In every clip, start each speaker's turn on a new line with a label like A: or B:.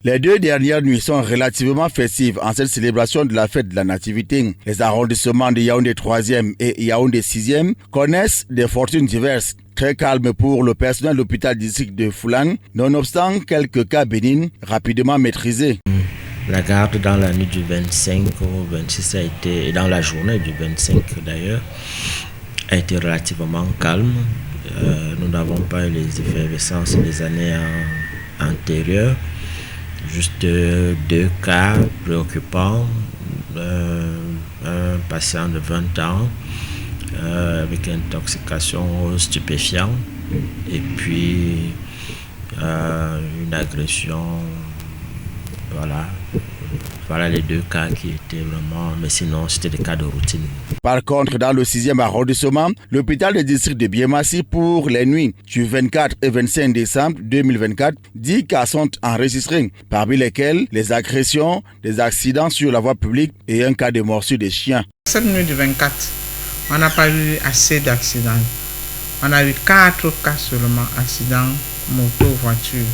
A: Les 2 dernières nuits sont relativement festives en cette célébration de la fête de la Nativité. Les arrondissements de Yaoundé 3e et Yaoundé 6e connaissent des fortunes diverses. Très calme pour le personnel de l'hôpital district de Foulang, nonobstant quelques cas bénins rapidement maîtrisés.
B: La garde dans la nuit du 25 au 26 a été, et dans la journée du 25 d'ailleurs, a été relativement calme. Nous n'avons pas eu les effervescences des années antérieures. Juste 2 cas préoccupants, un patient de 20 ans avec intoxication aux stupéfiants et puis une agression. Voilà les 2 cas qui étaient vraiment, mais sinon c'était des cas de routine.
A: Par contre, dans le 6e arrondissement, l'hôpital de district de Biémassi pour les nuits du 24 et 25 décembre 2024, 10 cas sont enregistrés, parmi lesquels les agressions, des accidents sur la voie publique et un cas de morsure des chiens.
C: Cette nuit du 24, on n'a pas eu assez d'accidents. On a eu 4 cas seulement, accidents moto-voiture.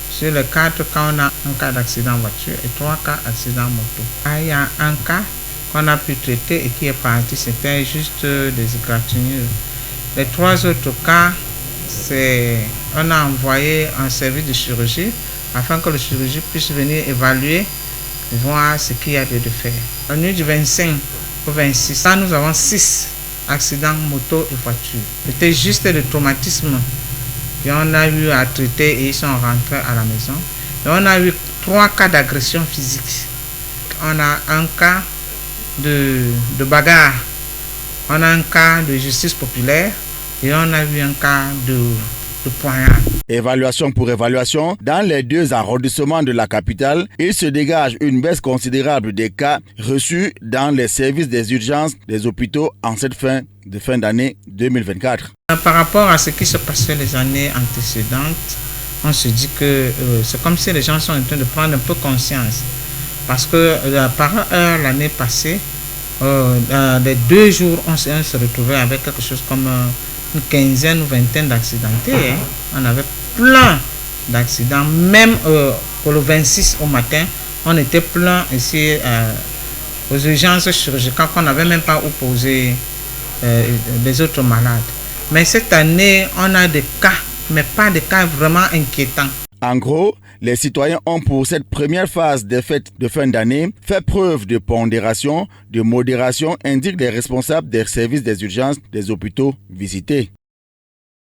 C: Sur les 4 cas, on a un cas d'accident voiture et 3 cas d'accident moto. Il y a un cas qu'on a pu traiter et qui est parti, c'était juste des égratignures. Les 3 autres cas, on a envoyé un service de chirurgie afin que le chirurgien puisse venir évaluer, voir ce qu'il y a de faire. La nuit du 25 au 26, là, nous avons 6 accidents moto et voiture. C'était juste le traumatisme. Et on a eu à traiter et ils sont rentrés à la maison. Et on a eu 3 cas d'agression physique. On a un cas de bagarre. On a un cas de justice populaire. Et on a eu un cas de poignard.
A: Évaluation pour évaluation, dans les 2 arrondissements de la capitale, il se dégage une baisse considérable des cas reçus dans les services des urgences des hôpitaux en cette fin d'année 2024.
C: Par rapport à ce qui se passait les années antécédentes, on se dit que c'est comme si les gens sont en train de prendre un peu conscience. Parce que par heure l'année passée, les 2 jours, on se retrouvait avec quelque chose comme une quinzaine ou vingtaine d'accidentés. On avait plein d'accidents. Même pour le 26 au matin, on était plein ici aux urgences chirurgicales qu'on n'avait même pas où poser les autres malades. Mais cette année, on a des cas, mais pas des cas vraiment inquiétants.
A: En gros, les citoyens ont pour cette première phase des fêtes de fin d'année fait preuve de pondération, de modération, indiquent les responsables des services des urgences des hôpitaux visités.